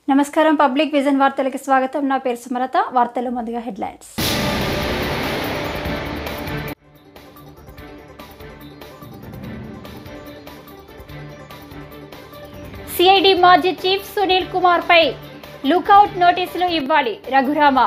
నమస్కారం public vision వార్తలకు స్వాగతం. నా పేరు సుమలత. వార్తలు ముందుగా హెడ్లైన్స్. సిఐడి మాజీ చీఫ్ సునీల్ కుమార్ పై లుకౌట్ నోటీసులు ఇవ్వాలి రఘురామ.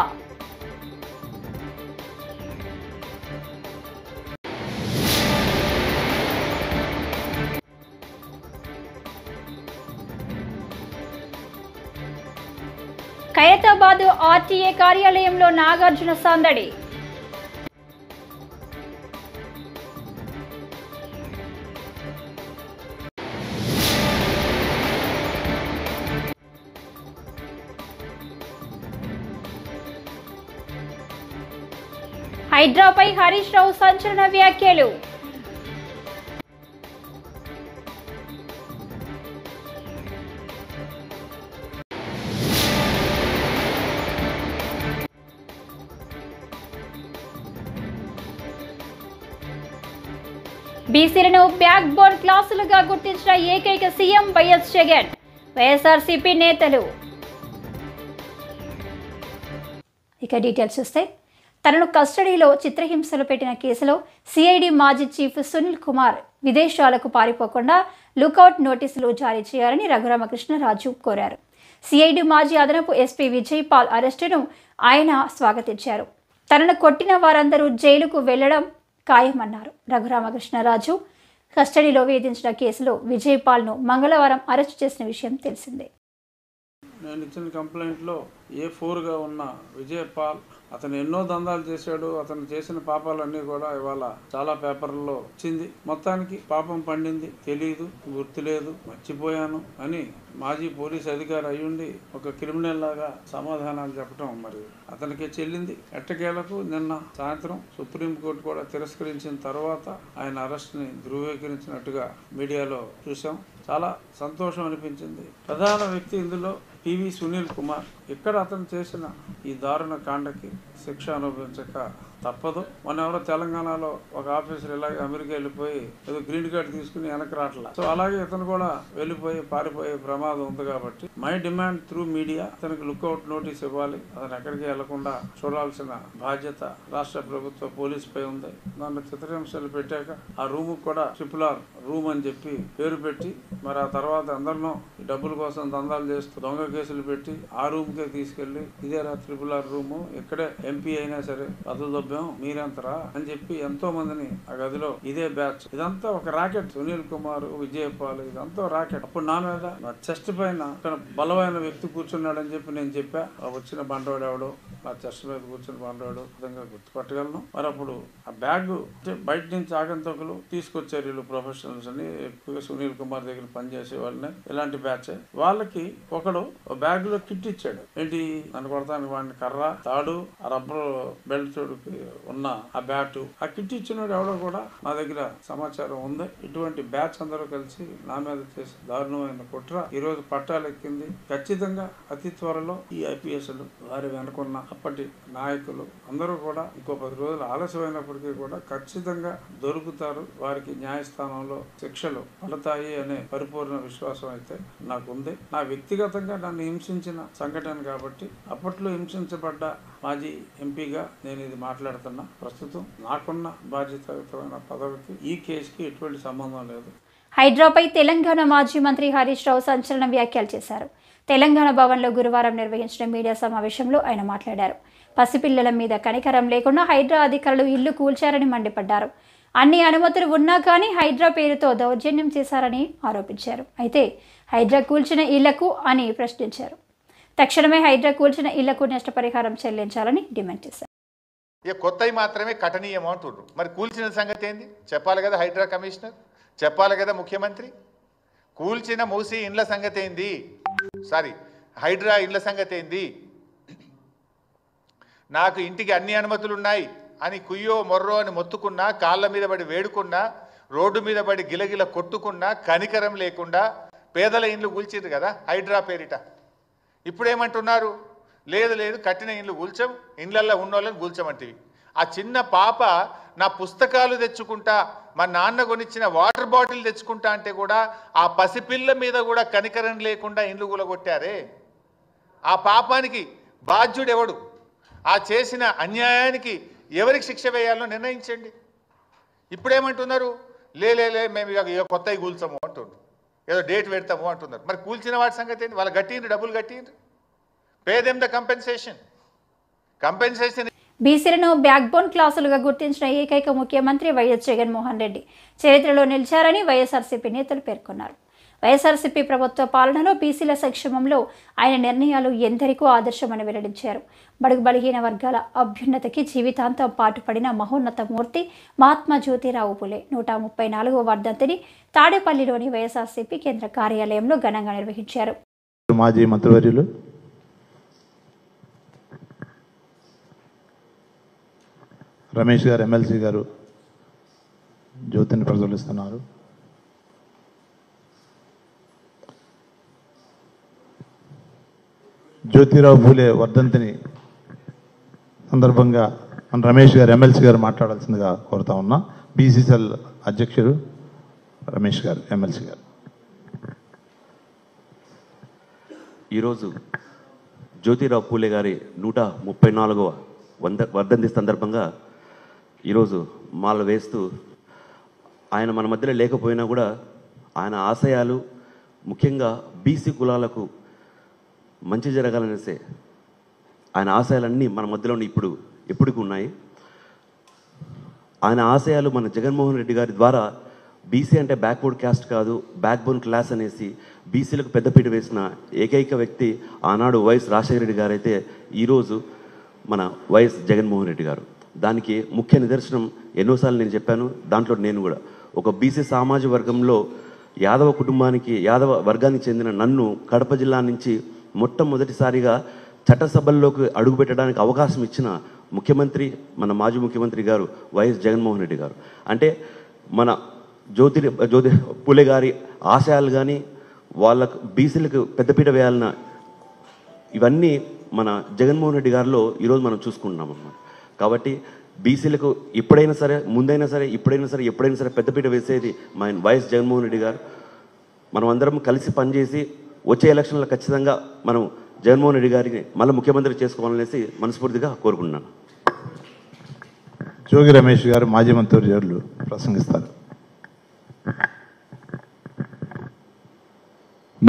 ఖైరతాబాద్ ఆర్టీఏ కార్యాలయంలో నాగార్జున సందడి. హైడ్రాపై హరీష్ రావు సంచలన వ్యాఖ్యలు. బీసీలను బ్యాక్ బోన్ క్లాసులుగా గుర్తించిన ఏకైక సీఎం వైఎస్ జగన్. వైఎస్ఆర్సీపీ నేతలు. ఇక డీటెయిల్స్ చూస్తే, తనను కస్టడీలో చిత్రహింసలు పెట్టిన కేసులో సిఐడి మాజీ చీఫ్ సునీల్ కుమార్ విదేశాలకు పారిపోకుండా లుకౌట్ నోటీసులు జారీ చేయాలని రఘురామకృష్ణరాజు కోరారు. సిఐడి మాజీ అదనపు ఎస్పీ విజయ్ పాల్ అరెస్టును ఆయన స్వాగతించారు. తనను కొట్టిన వారందరూ జైలుకు వెళ్లడం ఖాయమన్నారు. రఘురామకృష్ణరాజు కస్టడీలో వేధించిన కేసులో విజయ్ పాల్ను మంగళవారం అరెస్టు చేసిన విషయం తెలిసిందే. నేను ఇచ్చిన కంప్లైంట్లో A4గా ఉన్న విజయ్ పాల్ అతను ఎన్నో దందాలు చేశాడు. అతను చేసిన పాపాలన్నీ కూడా ఇవాళ చాలా పేపర్లలో వచ్చింది. మొత్తానికి పాపం పండింది, తెలియదు, గుర్తులేదు, మర్చిపోయాను అని మాజీ పోలీస్ అధికారి అయ్యుండి ఒక క్రిమినల్ లాగా సమాధానాలు చెప్పడం మరి అతనికే చెల్లింది. ఎట్టకేలకు నిన్న సాయంత్రం సుప్రీంకోర్టు కూడా తిరస్కరించిన తర్వాత ఆయన అరెస్ట్ని ధృవీకరించినట్టుగా మీడియాలో చూసాం. చాలా సంతోషం అనిపించింది. ప్రధాన వ్యక్తి ఇందులో పివి సునీల్ కుమార్. ఇక్కడ అతను చేసిన ఈ దారుణ కాండకి శిక్ష అనుభవించక తప్పదు. మన ఎవరో తెలంగాణలో ఒక ఆఫీసర్ ఇలాగే అమెరికా వెళ్ళిపోయి ఏదో గ్రీన్ కార్డ్ తీసుకుని వెనక్కి రావట్లా. సో అలాగే ఇతను కూడా వెళ్ళిపోయి పారిపోయే ప్రమాదం ఉంది. కాబట్టి మై డిమాండ్ త్రూ మీడియా అతనికి లుకౌట్ నోటీస్ ఇవ్వాలి. అతను ఎక్కడికి వెళ్లకుండా చూడాల్సిన బాధ్యత రాష్ట్ర ప్రభుత్వ పోలీస్ పై ఉంది. దాంట్లో చిత్రహింసలు పెట్టాక ఆ రూమ్ కూడా RRR రూమ్ అని చెప్పి పేరు పెట్టి మరి ఆ తర్వాత అందరినో డబ్బుల కోసం దందాలు చేస్తూ దొంగ కేసులు పెట్టి ఆ రూమ్ కే తీసుకెళ్లి ఇదేరా RRR రూము, ఇక్కడే ఎంపీ అయినా సరే పదవి మీరంతరా అని చెప్పి ఎంతో మందిని ఆ గదిలో ఇదే బ్యాచ్. ఇదంతా ఒక రాకెట్. సునీల్ కుమార్, విజయ్ పాల్, ఇదంతా రాకెట్. అప్పుడు నా మీద నా చెస్ట్ పైన బలమైన వ్యక్తి కూర్చున్నాడని చెప్పి నేను చెప్పా. వచ్చిన బండవాడు ఎవడో నా చెస్ట్ మీద కూర్చుని బండవాడు విధంగా గుర్తుపట్టగలను. మరి అప్పుడు ఆ బ్యాగ్ బయట నుంచి ఆగంతకులు తీసుకొచ్చారు. వీళ్ళు ప్రొఫెషనల్స్ అని, ఎక్కువగా సునీల్ కుమార్ దగ్గర పనిచేసే వాళ్ళని, ఇలాంటి బ్యాచ్. వాళ్ళకి ఒకడు బ్యాగ్ లో కిట్ ఇచ్చాడు. ఏంటి నన్ను కొడతానికి వాడిని కర్ర, తాడు, ఆ రబ్బర్ బెల్ట్ తోడుకి ఉన్న ఆ బ్యాటు. ఆ కిట్ ఇచ్చినోడు ఎవడో కూడా నా దగ్గర సమాచారం ఉంది. ఇటువంటి బ్యాచ్ అందరూ కలిసి నా మీద చేసి దారుణమైన కుట్ర ఈ రోజు పట్టాలెక్కింది. ఖచ్చితంగా అతి త్వరలో ఈ IPSలు వారి వెనుకున్న అప్పటి నాయకులు అందరూ కూడా ఇంకో 10 రోజులు ఆలస్యమైనప్పటికీ కూడా ఖచ్చితంగా దొరుకుతారు. వారికి న్యాయస్థానంలో శిక్షలు పడతాయి అనే పరిపూర్ణ విశ్వాసం అయితే నాకుంది. నా వ్యక్తిగతంగా నన్ను హింసించిన సంఘటన కాబట్టి అప్పట్లో హింసించబడ్డ మాజీ ఎంపీగా నేను ఇది మాట్లాడుతున్నా. ప్రస్తుతం నాకున్న బాధ్యతాయుతమైన పదవికి ఈ కేసుకి ఎటువంటి సంబంధం లేదు. హైడ్రాపై తెలంగాణ మాజీ మంత్రి హరీష్ రావు సంచలన వ్యాఖ్యలు చేశారు. తెలంగాణ భవన్లో గురువారం నిర్వహించిన మీడియా సమావేశంలో ఆయన మాట్లాడారు. పసిపిల్లల మీద కనికరం లేకుండా హైడ్రా అధికారులు ఇల్లు కూల్చారని మండిపడ్డారు. అన్ని అనుమతులు ఉన్నా కానీ హైడ్రా పేరుతో దౌర్జన్యం చేశారని ఆరోపించారు. అయితే హైడ్రా కూల్చిన ఇళ్లకు అని ప్రశ్నించారు. తక్షణమే హైడ్రా కూల్చిన ఇళ్లకు నష్టపరిహారం చెల్లించాలని డిమాండ్ చేశారు. ఇక కొత్తవి మాత్రమే కఠనీయం అంటుండ్రు. మరి కూల్చిన సంగతి ఏంది చెప్పాలి కదా. హైడ్రా కమిషనర్ చెప్పాలి కదా. ముఖ్యమంత్రి కూల్చిన మూసి ఇండ్ల సంగతి ఏంది, హైడ్రా ఇండ్ల సంగతి ఏంది. నాకు ఇంటికి అన్ని అనుమతులు ఉన్నాయి అని కుయ్యో మొర్రో అని మొత్తుకున్నా, కాళ్ళ మీద పడి వేడుకున్నా, రోడ్డు మీద పడి గిలగిల కొట్టుకున్నా, కనికరం లేకుండా పేదల ఇండ్లు కూల్చిండ్రు కదా హైడ్రా పేరిట. ఇప్పుడేమంటున్నారు, లేదు లేదు కట్టిన ఇండ్లు కూల్చం, ఇండ్లల్లో ఉన్నోళ్ళని కూల్చమంటివి. ఆ చిన్న పాప నా పుస్తకాలు తెచ్చుకుంటా, మా నాన్న కొనిచ్చిన వాటర్ బాటిల్ తెచ్చుకుంటా అంటే కూడా ఆ పసిపిల్ల మీద కూడా కనికరం లేకుండా ఇండ్లు కూలగొట్టారే. ఆ పాపానికి బాధ్యుడు ఎవడు, ఆ చేసిన అన్యాయానికి ఎవరికి శిక్ష వేయాలో నిర్ణయించండి. ఇప్పుడేమంటున్నారు, లే మేము ఇక కొత్తవి కూల్చాము అంటున్నారు, ఏదో డేట్ పెడతాము అంటున్నారు. మరి కూల్చిన వాటి సంగతి ఏంటి? వాళ్ళు కట్టిండ్రు, డబ్బులు కట్టిండ్రు, పే దెమ్ ద కంపెన్సేషన్. బీసీలను బ్యాక్బోన్ క్లాసులుగా గుర్తించిన ఏకైక ముఖ్యమంత్రి వైఎస్ జగన్మోహన్ రెడ్డి చరిత్రలో నిలిచారని వైఎస్ఆర్సీపీ నేతలు పేర్కొన్నారు. వైఎస్ఆర్సీపీ ప్రభుత్వ పాలనలో బీసీల సంక్షేమంలో ఆయన నిర్ణయాలు ఎందరికో ఆదర్శమని వెల్లడించారు. బడుగు బలహీన వర్గాల అభ్యున్నతికి జీవితాంతం పాటుపడిన మహోన్నత మూర్తి మహాత్మా జ్యోతిరావు పులే 134వ వర్ధంతిని తాడేపల్లిలోని వైఎస్ఆర్సీపీ కేంద్ర కార్యాలయంలో ఘనంగా నిర్వహించారు. మాజీ మంత్రివర్యులు రమేష్ గారు, ఎమ్మెల్సీ గారు జ్యోతిని ప్రజ్వలిస్తున్నారు. జ్యోతిరావు పూలే వర్ధంతిని సందర్భంగా మన రమేష్ గారు, ఎమ్మెల్సీ గారు మాట్లాడాల్సిందిగా కోరుతా ఉన్నా. బీసీసీఎల్ అధ్యక్షుడు రమేష్ గారు, ఎమ్మెల్సీ గారు. ఈరోజు జ్యోతిరావు పూలే గారి 134వ వర్ధంతి సందర్భంగా ఈరోజు మాల వేస్తూ, ఆయన మన మధ్యలో లేకపోయినా కూడా ఆయన ఆశయాలు, ముఖ్యంగా బీసీ కులాలకు మంచి జరగాలనేసే ఆయన ఆశయాలన్నీ మన మధ్యలో ఎప్పటికీ ఉన్నాయి. ఆయన ఆశయాలు మన జగన్మోహన్ రెడ్డి గారి ద్వారా బీసీ అంటే బ్యాక్వర్డ్ క్యాస్ట్ కాదు, బ్యాక్బోన్ క్లాస్ అనేసి బీసీలకు పెద్దపీట వేసిన ఏకైక వ్యక్తి ఆనాడు వైఎస్ రాజశేఖర రెడ్డి గారు అయితే, ఈరోజు మన వైఎస్ జగన్మోహన్ రెడ్డి గారు. దానికి ముఖ్య నిదర్శనం ఎన్నోసార్లు నేను చెప్పాను. దాంట్లో నేను కూడా ఒక బీసీ సామాజిక వర్గంలో యాదవ వర్గానికి చెందిన నన్ను కడప జిల్లా నుంచి మొట్టమొదటిసారిగా చట్టసభల్లోకి అడుగుపెట్టడానికి అవకాశం ఇచ్చిన ముఖ్యమంత్రి మన మాజీ ముఖ్యమంత్రి గారు వైఎస్ జగన్మోహన్ రెడ్డి గారు. అంటే మన జ్యోతి పూలే గారి ఆశయాలు కానీ, వాళ్ళకు బీసీలకు పెద్దపీట వేయాలన్న ఇవన్నీ మన జగన్మోహన్ రెడ్డి గారిలో ఈరోజు మనం చూసుకుంటున్నాం అన్నమాట. కాబట్టి బీసీలకు ఎప్పుడైనా సరే, ముందైనా సరే, ఎప్పుడైనా సరే పెద్దపీట వేసేది మన వైఎస్ జగన్మోహన్ రెడ్డి గారు. మనం అందరం కలిసి పనిచేసి వచ్చే ఎలక్షన్లో ఖచ్చితంగా మనం జగన్మోహన్ రెడ్డి గారిని మళ్ళీ ముఖ్యమంత్రి చేసుకోవాలనేసి మనస్ఫూర్తిగా కోరుకుంటున్నాను. జోగి రమేష్ గారు, మాజీ మంత్రివర్యులు ప్రసంగిస్తారు.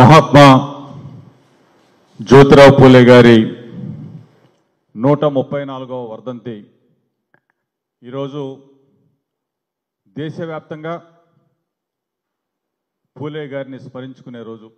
మహాత్మా జ్యోతిరావు పూలే గారి 134వ వర్ధంతి ఈరోజు దేశవ్యాప్తంగా పూలే గారిని స్మరించుకునే రోజు.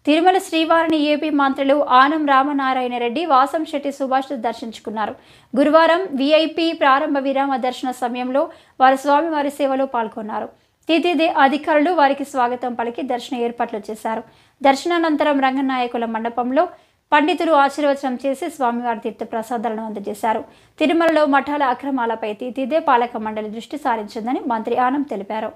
తిరుమల శ్రీవారిని ఏపీ మంత్రులు ఆనం రామనారాయణ రెడ్డి, వాసంశెట్టి సుభాష్ దర్శించుకున్నారు. గురువారం వీఐపీ ప్రారంభ విరామ దర్శన సమయంలో వారు స్వామివారి సేవలో పాల్గొన్నారు. టీటీడీ అధికారులు వారికి స్వాగతం పలికి దర్శన ఏర్పాట్లు చేశారు. దర్శనానంతరం రంగనాయకుల మండపంలో పండితులు ఆశీర్వచనం చేసి స్వామివారి తీర్థ ప్రసాదాలను అందజేశారు. తిరుమలలో మఠాల అక్రమాలపై టీటీడీ పాలక మండలి దృష్టి సారించిందని మంత్రి ఆనం తెలిపారు.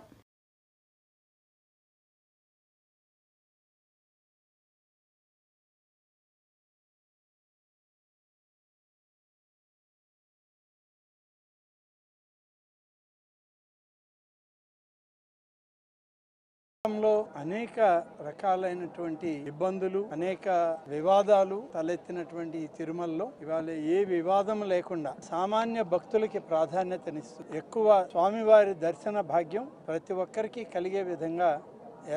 అనేక రకాలైనటువంటి ఇబ్బందులు, అనేక వివాదాలు తలెత్తినటువంటి ఈ తిరుమలలో ఇవాళ ఏ వివాదం లేకుండా సామాన్య భక్తులకి ప్రాధాన్యతనిస్తుంది. ఎక్కువ స్వామివారి దర్శన భాగ్యం ప్రతి ఒక్కరికి కలిగే విధంగా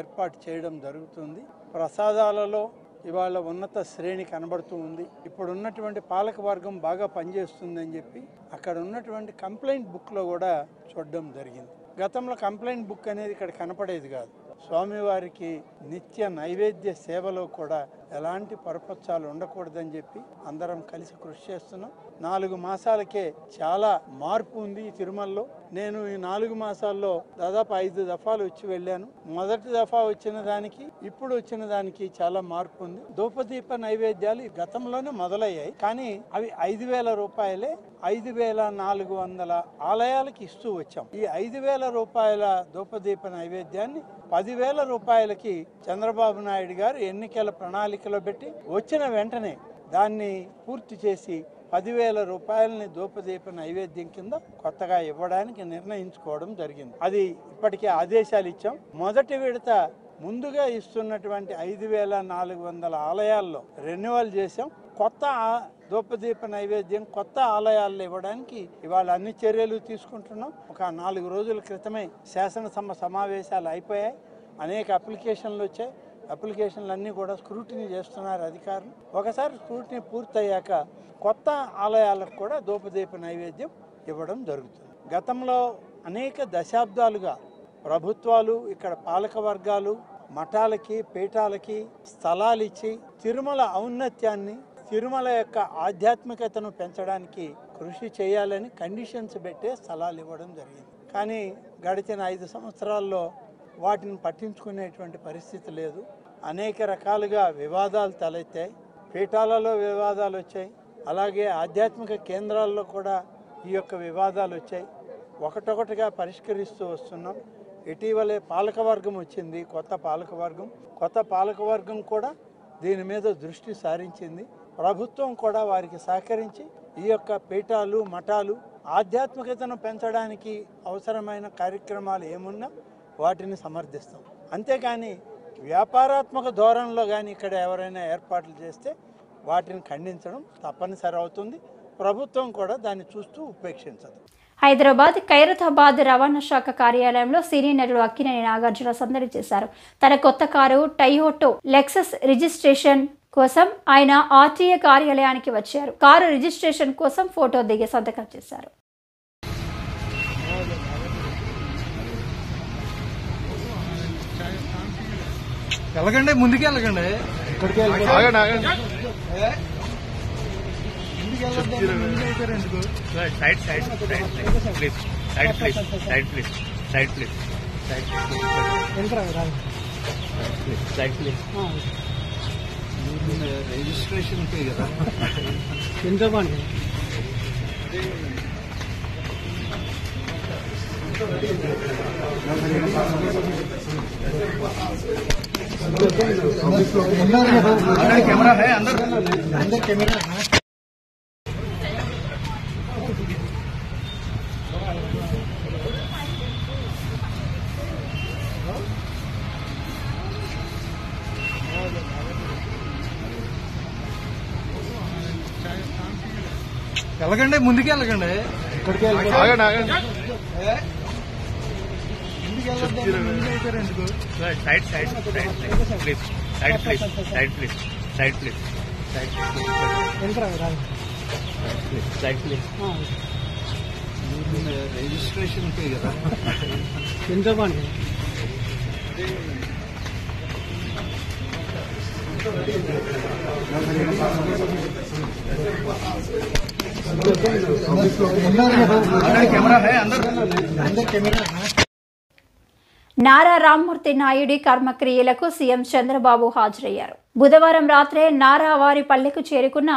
ఏర్పాటు చేయడం జరుగుతుంది. ప్రసాదాలలో ఇవాళ ఉన్నత శ్రేణి కనబడుతూ ఉంది. ఇప్పుడు ఉన్నటువంటి పాలక వర్గం బాగా పనిచేస్తుందని చెప్పి అక్కడ ఉన్నటువంటి కంప్లైంట్ బుక్లో కూడా చూడడం జరిగింది. గతంలో కంప్లైంట్ బుక్ అనేది ఇక్కడ కనపడేది కాదు. స్వామివారికి నిత్య నైవేద్య సేవలో కూడా ఎలాంటి పరపక్షాలు ఉండకూడదని చెప్పి అందరం కలిసి కృషి చేస్తున్నాం. 4 మాసాలకే చాలా మార్పు ఉంది ఈ తిరుమలలో. నేను ఈ 4 మాసాల్లో దాదాపు 5 దఫాలు వచ్చి వెళ్ళాను. మొదటి దఫా వచ్చిన దానికి ఇప్పుడు వచ్చిన దానికి చాలా మార్పు ఉంది. ధూపదీప నైవేద్యాలు గతంలోనే మొదలయ్యాయి, కానీ అవి 5,000 రూపాయలే 5,400 ఆలయాలకి ఇస్తూ వచ్చాం. ఈ 5,000 రూపాయల ధూపదీప నైవేద్యాన్ని 10,000 రూపాయలకి చంద్రబాబు నాయుడు గారు ఎన్నికల ప్రణాళికలో పెట్టి వచ్చిన వెంటనే దాన్ని పూర్తి చేసి 10,000 రూపాయలని ధూపదీప నైవేద్యం కింద కొత్తగా ఇవ్వడానికి నిర్ణయించుకోవడం జరిగింది. అది ఇప్పటికే ఆదేశాలు ఇచ్చాం. మొదటి విడత ముందుగా ఇస్తున్నటువంటి 5,400 ఆలయాల్లో రెన్యువల్ చేశాం. కొత్త ధూపదీప నైవేద్యం కొత్త ఆలయాల్లో ఇవ్వడానికి ఇవాళ అన్ని చర్యలు తీసుకుంటున్నాం. ఒక 4 రోజుల క్రితమే శాసనసభ సమావేశాలు అయిపోయాయి. అనేక అప్లికేషన్లు వచ్చాయి. అప్లికేషన్లన్నీ కూడా స్క్రూటినీ చేస్తున్నారు అధికారులు. ఒకసారి స్క్రూటినీ పూర్తయ్యాక కొత్త ఆలయాలకు కూడా ధూపదీప నైవేద్యం ఇవ్వడం జరుగుతుంది. గతంలో అనేక దశాబ్దాలుగా ప్రభుత్వాలు ఇక్కడ పాలక వర్గాలు మఠాలకి పీఠాలకి స్థలాలు ఇచ్చి తిరుమల ఔన్నత్యాన్ని తిరుమల యొక్క ఆధ్యాత్మికతను పెంచడానికి కృషి చేయాలని కండిషన్స్ పెట్టే స్థలాలు ఇవ్వడం జరిగింది. కానీ గడిచిన 5 సంవత్సరాల్లో వాటిని పట్టించుకునేటువంటి పరిస్థితి లేదు. అనేక రకాలుగా వివాదాలు తలెత్తాయి. పీఠాలలో వివాదాలు వచ్చాయి. అలాగే ఆధ్యాత్మిక కేంద్రాల్లో కూడా ఈ యొక్క వివాదాలు వచ్చాయి. ఒకటొకటిగా పరిష్కరిస్తూ వస్తున్నాం. ఇటీవలే పాలకవర్గం వచ్చింది. కొత్త పాలకవర్గం కూడా దీని మీద దృష్టి సారించింది. ప్రభుత్వం కూడా వారికి సహకరించి ఈ యొక్క పీఠాలు మఠాలు ఆధ్యాత్మికతను పెంచడానికి అవసరమైన కార్యక్రమాలు ఏమున్నా వాటిని సమర్థిస్తాం. అంతేకాని వ్యాపారాత్మక ధోరణిలో కానీ ఇక్కడ ఎవరైనా ఏర్పాట్లు చేస్తే వాటిని ఖండించడం తప్పనిసరి అవుతుంది. ప్రభుత్వం కూడా దాన్ని చూస్తూ ఉపేక్షించదు. హైదరాబాద్ ఖైరతాబాద్ రవాణా శాఖ కార్యాలయంలో సినీ నటుడు అక్కినేని నాగార్జున సందడి చేశారు. తన కొత్త కారు టయోటో లెక్సస్ రిజిస్ట్రేషన్ కోసం ఆయన ఆర్టీఏ కార్యాలయానికి వచ్చారు. కారు రిజిస్ట్రేషన్ కోసం ఫోటో దిగి సంతకం చేశారు. వెళ్ళకండి, ముందుకు వెళ్ళకండి. రిజిస్ట్రేషన్ కదా ఎంత బాగుంది. कैमरा है अंदर कैमरा है. వెళ్ళకండి, ముందుకు వెళ్ళకండి. ఇక్కడికి రిజిస్ట్రేషన్ కదా ఎంత బాగుంది. कैमरा है अंदर कैमरा है. నారా రామ్మూర్తి నాయుడి కర్మక్రియలకు సీఎం చంద్రబాబు హాజరయ్యారు. బుధవారం రాత్రే నారా వారి పల్లెకు చేరుకున్న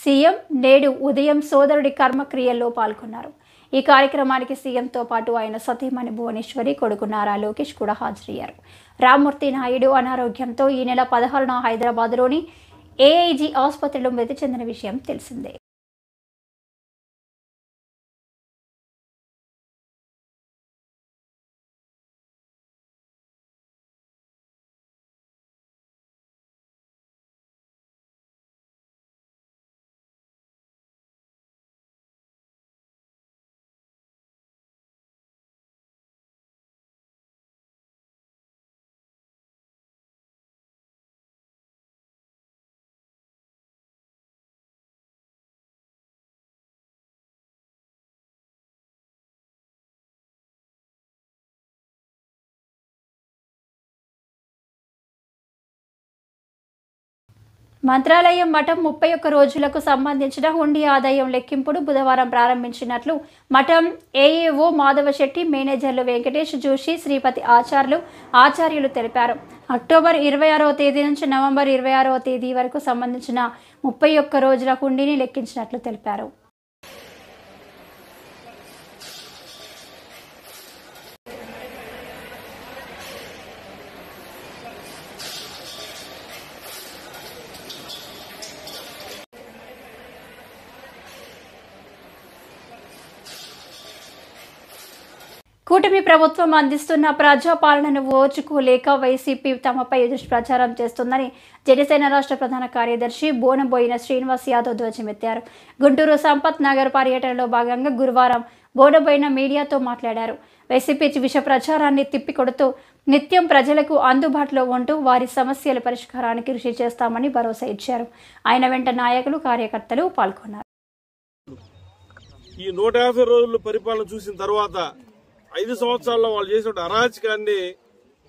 సీఎం నేడు ఉదయం సోదరుడి కర్మక్రియల్లో పాల్గొన్నారు. ఈ కార్యక్రమానికి సీఎంతో పాటు ఆయన సతీమణి భువనేశ్వరి, కొడుకు నారా లోకేష్ కూడా హాజరయ్యారు. రామ్మూర్తి నాయుడు అనారోగ్యంతో ఈ నెల 16న హైదరాబాద్లోని ఏఐజీ ఆసుపత్రిలో మృతి చెందిన విషయం తెలిసిందే. మంత్రాలయం మఠం 31 రోజులకు సంబంధించిన హుండీ ఆదాయం లెక్కింపును బుధవారం ప్రారంభించినట్లు మఠం ఏఏఓ మాధవశెట్టి, మేనేజర్లు వెంకటేష్ జోషి, శ్రీపతి ఆచార్యులు తెలిపారు. అక్టోబర్ 26వ తేదీ నుంచి నవంబర్ 26వ తేదీ వరకు సంబంధించిన 31 రోజుల హుండీని లెక్కించినట్లు తెలిపారు. కూటమి ప్రభుత్వం అందిస్తున్న ప్రజాపాలనను ఓర్చుకోలేక వైసీపీ తమపై దుష్ప్రచారం చేస్తుందని జనసేన రాష్ట్ర ప్రధాన కార్యదర్శి బోనబోయిన శ్రీనివాస్ యాదవ్ ధ్వజమెత్తారు. గుంటూరు సంపత్ నగర్ పర్యటనలో భాగంగా గురువారం బోనబోయిన మీడియాతో మాట్లాడారు. వైసీపీ విష ప్రచారాన్ని తిప్పికొడుతూ నిత్యం ప్రజలకు అందుబాటులో ఉంటూ వారి సమస్యల పరిష్కారానికి కృషి చేస్తామని భరోసా ఇచ్చారు. ఆయన వెంట నాయకులు, కార్యకర్తలు పాల్గొన్నారు. ఈ 150 రోజుల పరిపాలన చూసిన తర్వాత 5 సంవత్సరాల్లో వాళ్ళు చేసిన అరాచకాన్ని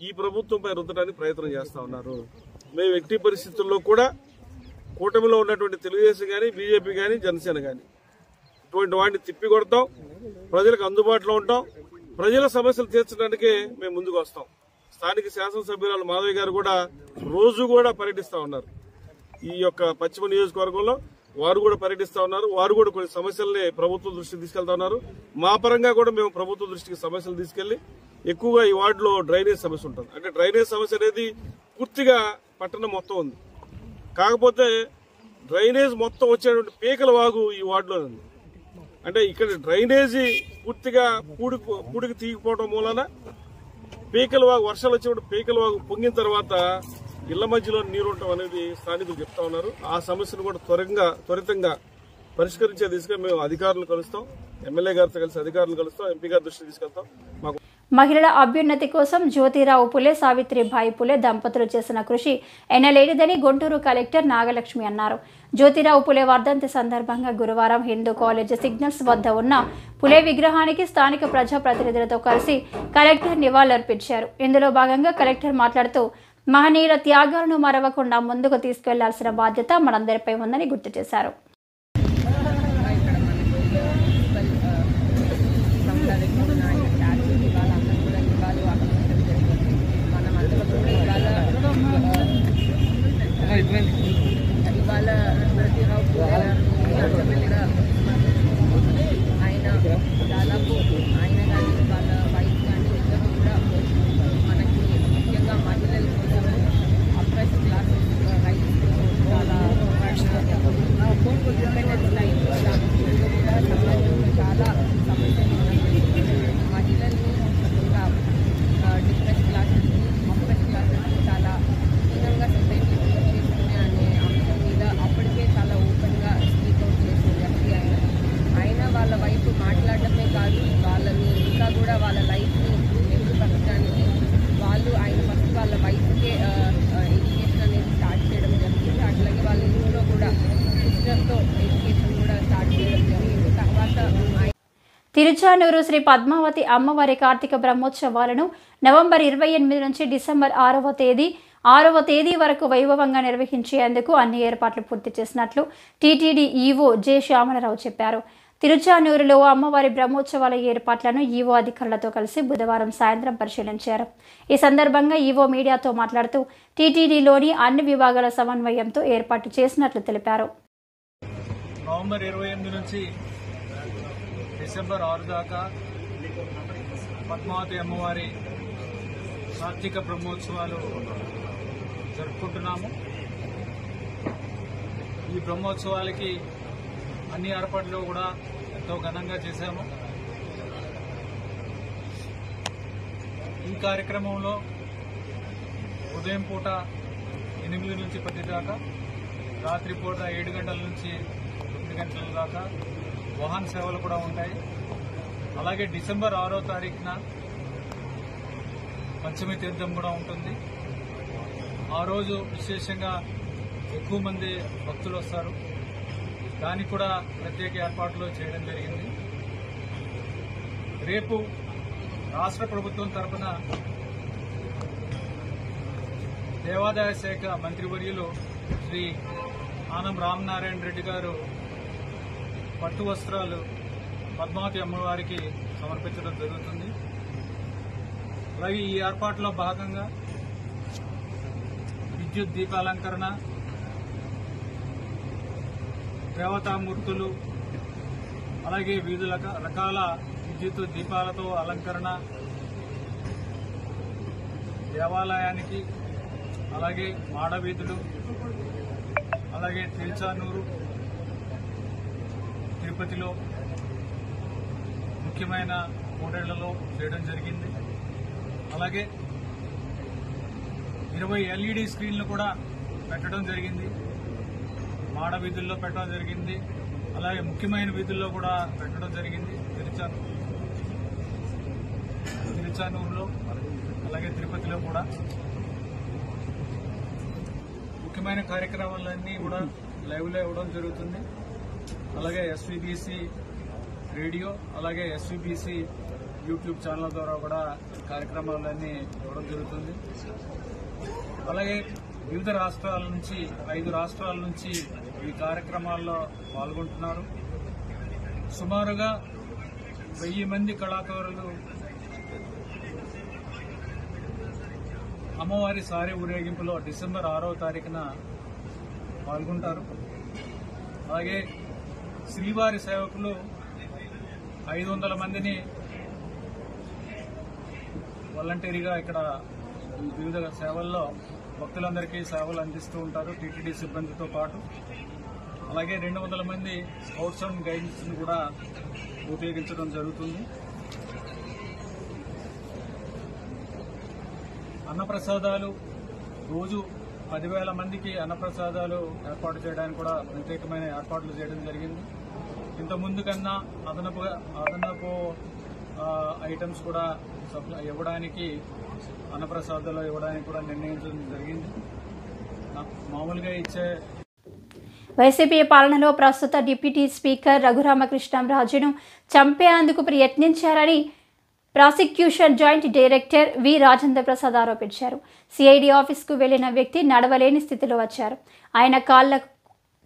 ఈ ప్రభుత్వంపై రుద్దడానికి ప్రయత్నం చేస్తా ఉన్నారు. మేము ఎట్టి పరిస్థితుల్లో కూడా కూటమిలో ఉన్నటువంటి తెలుగుదేశం కానీ, బీజేపీ కానీ, జనసేన కానీ ఇటువంటి వాటిని తిప్పి కొడతాం, ప్రజలకు అందుబాటులో ఉంటాం, ప్రజల సమస్యలు తీర్చడానికే మేము ముందుకు వస్తాం. స్థానిక శాసనసభ్యురాలు మాధవి గారు కూడా రోజు కూడా పర్యటిస్తా ఉన్నారు. ఈ యొక్క పశ్చిమ నియోజకవర్గంలో వారు కూడా పర్యటిస్తా ఉన్నారు. వారు కూడా కొన్ని సమస్యల్ని ప్రభుత్వం దృష్టికి తీసుకెళ్తా ఉన్నారు. మా పరంగా కూడా మేము ప్రభుత్వ దృష్టికి సమస్యలు తీసుకెళ్లి ఎక్కువగా ఈ వార్డులో డ్రైనేజ్ సమస్య ఉంటుంది. అంటే డ్రైనేజ్ సమస్య అనేది పూర్తిగా పట్టణం మొత్తం ఉంది. కాకపోతే డ్రైనేజ్ మొత్తం వచ్చేటువంటి పీకల వాగు ఈ వార్డులో ఉంది. అంటే ఇక్కడ డ్రైనేజీ పూర్తిగా పూడికి తీగిపోవడం మూలన పీకల వాగు, వర్షాలు వచ్చేప్పుడు పీకల వాగు పొంగిన తర్వాత ఇళ్ల మధ్యలో నీరు ఉండటం అనేది స్థానికులు చెప్తా ఉన్నారు. ఆ సమస్యను కూడా త్వరితంగా పరిష్కరించే దిశగా మేము అధికారులు కలుస్తాం, ఎమ్మెల్యే గారితో కలిసి అధికారులు కలుస్తాం, ఎంపీ గారి దృష్టికి తీసుకెళ్తాం. మహిళల అభ్యున్నతి కోసం జ్యోతిరావు పులే, సావిత్రిబాయి పులే దంపతులు చేసిన కృషి ఎన్నలేనిదని గుంటూరు కలెక్టర్ నాగలక్ష్మి అన్నారు. జ్యోతిరావు పులే వర్ధంతి సందర్భంగా గురువారం హిందూ కాలేజ్ సిగ్నల్స్ వద్ద ఉన్న పులే విగ్రహానికి స్థానిక ప్రజాప్రతినిధులతో కలిసి కలెక్టర్ నివాళులర్పించారు. ఇందులో భాగంగా కలెక్టర్ మాట్లాడుతూ మహనీయుల త్యాగాలను మరవకుండా ముందుకు తీసుకెళ్లాల్సిన బాధ్యత మనందరిపై ఉందని గుర్తు చేశారు. తిరుచానూరు శ్రీ పద్మావతి అమ్మవారి కార్తీక బ్రహ్మోత్సవాలను నవంబర్ 28 నుంచి డిసెంబర్ 6వ తేదీ వరకు వైభవంగా నిర్వహించేందుకు అన్ని ఏర్పాట్లు పూర్తి చేసినట్లు టీటీడీ ఈవో జె శ్యామలరావు చెప్పారు. తిరుచానూరులో అమ్మవారి బ్రహ్మోత్సవాల ఏర్పాట్లను ఈవో అధికారులతో కలిసి బుధవారం సాయంత్రం పరిశీలించారు. ఈ సందర్భంగా ఈవో మీడియాతో మాట్లాడుతూ టీటీడీలోని అన్ని విభాగాల సమన్వయంతో ఏర్పాటు చేసినట్లు తెలిపారు. నవంబర్ 28 నుంచి డిసెంబర్ 6 దాకా పద్మావతి అమ్మవారి కార్తీక బ్రహ్మోత్సవాలు జరుపుకుంటున్నాము. ఈ బ్రహ్మోత్సవాలకి అన్ని ఏర్పాట్లు కూడా ఎంతో ఘనంగా చేశాము. ఈ కార్యక్రమంలో ఉదయం పూట 8 నుంచి 10 దాకా, రాత్రి పూట 7 గంటల నుంచి 9 గంటల దాకా వాహన సేవలు కూడా ఉంటాయి. అలాగే డిసెంబర్ 6వ తారీఖున పంచమి తీర్థం కూడా ఉంటుంది. ఆ రోజు విశేషంగా ఎక్కువ మంది భక్తులు వస్తారు. దానికి కూడా ప్రత్యేక ఏర్పాట్లు చేయడం జరిగింది. రేపు రాష్ట్ర ప్రభుత్వం తరఫున దేవాదాయ శాఖ మంత్రివర్యులు శ్రీ ఆనం రామనారాయణ రెడ్డి గారు పట్టు వస్త్రాలు పద్మావతి అమ్మవారికి సమర్పించడం జరుగుతుంది. అలాగే ఈ ఏర్పాట్లో భాగంగా విద్యుత్ దీపాలంకరణ, దేవతామూర్తులు, అలాగే వివిధ రకాల విద్యుత్ దీపాలతో అలంకరణ దేవాలయానికి, అలాగే మాడవీధులు, అలాగే తిరుచానూరు, తిరుపతిలో ముఖ్యమైన కోడేళ్లలో చేయడం జరిగింది. అలాగే 20 LED స్క్రీన్లు కూడా పెట్టడం జరిగింది. మాడ వీధుల్లో పెట్టడం జరిగింది. అలాగే ముఖ్యమైన వీధుల్లో కూడా పెట్టడం జరిగింది. తిరుచానూరులో అలాగే తిరుపతిలో కూడా ముఖ్యమైన కార్యక్రమాలన్నీ కూడా లైవ్లో ఇవ్వడం జరుగుతుంది. అలాగే SVBC రేడియో అలాగే SVBC యూట్యూబ్ ఛానల్ ద్వారా కూడా కార్యక్రమాలన్నీ ఇవ్వడం జరుగుతుంది. అలాగే వివిధ రాష్ట్రాల నుంచి 5 రాష్ట్రాల నుంచి ఈ కార్యక్రమాల్లో పాల్గొంటున్నారు. సుమారుగా 1000 మంది కళాకారులు అమ్మవారి సారి ఊరేగింపులో డిసెంబర్ 6వ తారీఖున పాల్గొంటారు. అలాగే శ్రీవారి సేవకులు 500 మందిని వాలంటీర్గా ఇక్కడ వివిధ సేవల్లో భక్తులందరికీ సేవలు అందిస్తూ ఉంటారు టీటీడీ సిబ్బందితో పాటు. అలాగే 200 మంది స్కౌట్స్ అండ్ గైడ్స్ ను కూడా ఉపయోగించడం జరుగుతుంది. అన్నప్రసాదాలు రోజు 10,000 మందికి అన్నప్రసాదాలు ఏర్పాటు చేయడానికి కూడా ప్రత్యేకమైన ఏర్పాట్లు చేయడం జరిగింది. ఇంత ముందు కన్నా అదనపు ఐటమ్స్ కూడా ఇవ్వడానికి అన్నప్రసాదాలు ఇవ్వడానికి కూడా నిర్ణయించడం జరిగింది. మామూలుగా ఇచ్చే వైసీపీ పాలనలో ప్రస్తుత డిప్యూటీ స్పీకర్ రఘురామకృష్ణంరాజును చంపేందుకు ప్రయత్నించారని prosecution joint director V Rajendra Prasad ఆరోపించారు. సిఐడి ఆఫీస్కు వెళ్లిన వ్యక్తి నడవలేని స్థితిలో వచ్చారు. ఆయన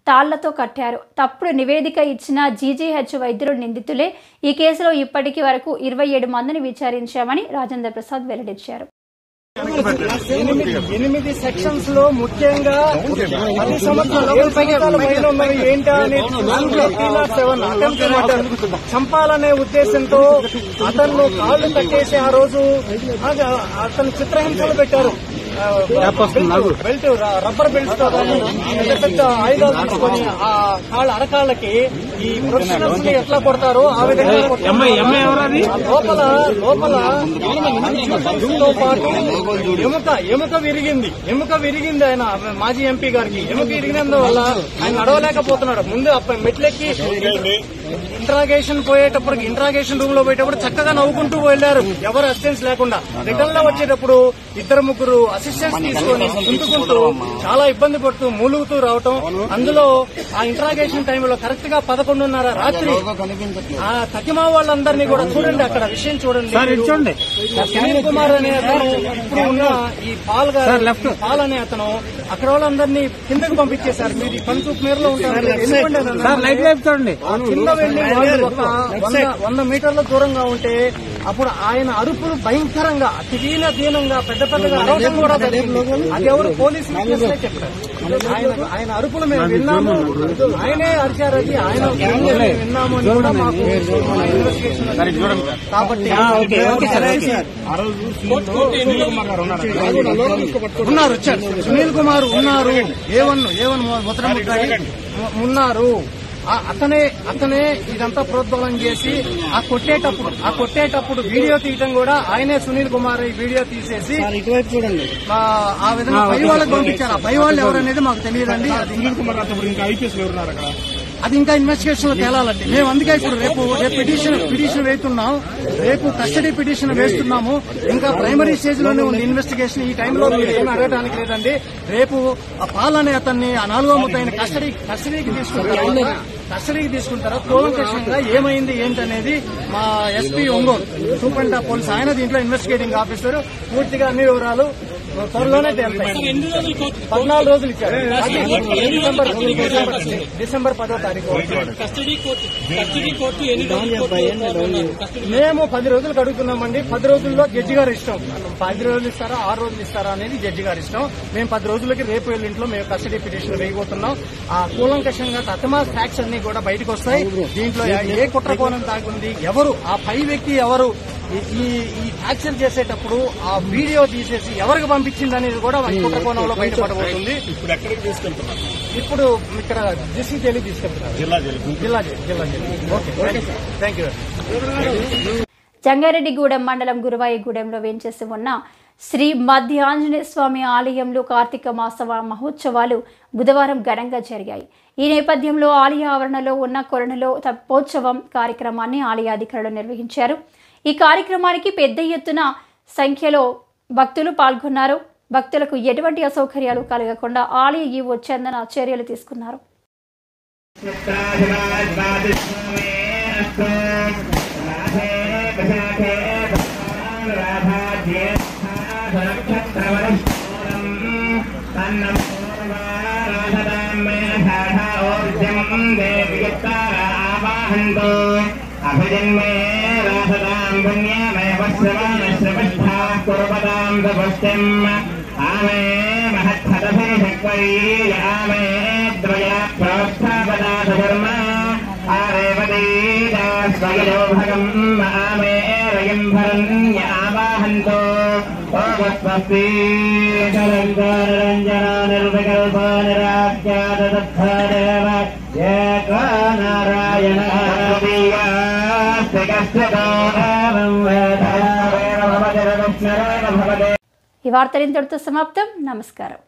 తాళ్లతో కట్టారు. తప్పుడు నివేదిక ఇచ్చిన జీజీహెచ్ వైద్యులు నిందితులే. ఈ కేసులో ఇప్పటికి వరకు 27 మందిని విచారించామని రాజేంద్ర ప్రసాద్ వెల్లడించారు. 8 సెక్షన్స్ లో ముఖ్యంగా 10 సంవత్సరాల పైన ఉన్నవి ఏంటా అని 307 అటెంప్ట్ మర్డర్ చంపాలనే ఉద్దేశంతో అతను కాళ్లు కట్టేసి ఆ రోజు అతను చిత్రహింసలు పెట్టారు. బెల్ట్ రబ్బర్ బెల్ట్ తో పెద్ద పెద్ద ఆయుధాలు తీసుకొని ఆ కాళ్ళ అరకాళ్ళకి ఈ ప్రొఫెషనల్స్ ని ఎట్లా కొడతారో ఆ విధంగా లోపల తో పాటు ఎముక విరిగింది. ఆయన మాజీ ఎంపీ గారికి ఎముక విరిగినందువల్ల ఆయన నడవలేకపోతున్నాడు. ముందు మెట్లెక్కి ఇంట్రాగేషన్ రూమ్ లో పోయేటప్పుడు చక్కగా నవ్వుకుంటూ వెళ్లారు, ఎవరు అసిస్టెన్స్ లేకుండా. రిటర్న్ లో వచ్చేటప్పుడు 2-3 అసిస్టెంట్స్ తీసుకొని కుంటుకుంటూ చాలా ఇబ్బంది పడుతూ మూలుగుతూ రావటం. అందులో ఆ ఇంట్రాగేషన్ టైంలో కరెక్ట్ గా 11:30 రాత్రి ఆ తకిమా వాళ్ళందరినీ కూడా చూడండి, అక్కడ విషయం చూడండి. సునీల్ కుమార్ అనే అతను ఇప్పుడు ఉన్న ఈ పాల్ అనే అతను అక్కడ వాళ్ళందరినీ కిందకు పంపించేశారు. మీరు పంచూప్ మేరలో ఉంటారు, కింద వెళ్లి 100 మీటర్ల దూరంగా ఉంటే అప్పుడు ఆయన అరుపులు భయంకరంగా దీనంగా పెద్ద పెద్దగా అరవడం కూడా జరిగింది. అది ఎవరు పోలీసులు చెప్పారు. ఆయన అరుపులు మేము విన్నాము, ఆయనే అరిచారు, అది ఆయన విన్నాము అని కూడా మాకు ఇన్వెస్టిగేషన్. కాబట్టి ఉన్నారు, వచ్చారు, సునీల్ కుమార్ ఉన్నారు, ఏవన్ ముద్రముద్రాయి ఉన్నారు. అతనే ఇదంతా ప్రోద్బలం చేసి ఆ కొట్టేటప్పుడు వీడియో తీయటం కూడా ఆయనే. సునీల్ కుమార్ ఈ వీడియో తీసేసి ఆ విధంగా పై వాళ్ళకి పంపించారు. ఆ పై వాళ్ళు ఎవరనేది మాకు తెలియదండి. అది ఇంకా ఇన్వెస్టిగేషన్ లో తేలాలండి. మేము అందుకే ఇప్పుడు రేపు పిటిషన్ వేస్తున్నాం. రేపు కస్టడీ పిటిషన్ వేస్తున్నాము. ఇంకా ప్రైమరీ స్టేజ్ లోనే ఉంది ఇన్వెస్టిగేషన్. ఈ టైంలో మీరు ఏమి అడగడానికి లేదండి. రేపు ఆ పాలనే అతన్ని ఆ 4వ ముద్దాయిని కస్టడీకి తీసుకుంటారా కూలంకషంగా ఏమైంది ఏంటనేది మా SP Ongole superintendent of police ఆయన దీంట్లో ఇన్వెస్టిగేటింగ్ ఆఫీసర్ పూర్తిగా అన్ని వివరాలు త్వరలోనే తేలుతాయి. 14 రోజులు ఇచ్చారు. డిసెంబర్ 10వ తారీఖు. మేము 10 రోజులకు అడుగుతున్నామండి. 10 రోజుల్లో జడ్జి గారు ఇష్టం. 10 రోజులు ఇస్తారా 6 రోజులు ఇస్తారా అనేది జడ్జి గారు ఇష్టం. మేము 10 రోజులకి రేపు ఎల్లుంట్లో మేము కస్టడీ పిటిషన్ వేయబోతున్నాం. ఆ కూలంకషంగా అతమా ఫ్యాక్ట్స్ అన్ని కూడా బయటకు వస్తాయి. దీంట్లో ఏ కుట్రకోణం తాగుంది, ఎవరు ఆ పై వ్యక్తి, ఎవరు ఈ యాక్షన్ చేసేటప్పుడు ఆ వీడియో తీసేసి ఎవరికి పంపించింది అనేది కూడా కుట్రకోణంలో బయటపడబోతుంది. ఇప్పుడు ఇక్కడ డిస్ట్రిక్ట్ జైలుకి తీసుకెళ్తున్నారు. జిల్లా jail. Okay, thank you. Jangareddygudem మండలం గురువాయిగూడెంలో వేంచేసి ఉన్న శ్రీ మధ్య ఆంజనేయ స్వామి ఆలయంలో కార్తీక మాస మహోత్సవాలు బుధవారం ఘనంగా జరిగాయి. ఈ నేపథ్యంలో ఆలయ ఆవరణలో ఉన్న కొరణలో తెప్పోత్సవం కార్యక్రమాన్ని ఆలయ అధికారులు నిర్వహించారు. ఈ కార్యక్రమానికి పెద్ద ఎత్తున సంఖ్యలో భక్తులు పాల్గొన్నారు. భక్తులకు ఎటువంటి అసౌకర్యాలు కలగకుండా ఆలయ ఈవో చందన చర్యలు తీసుకున్నారు. ఈ వార్తలు ఇంతటితో సమాప్తం. నమస్కారం.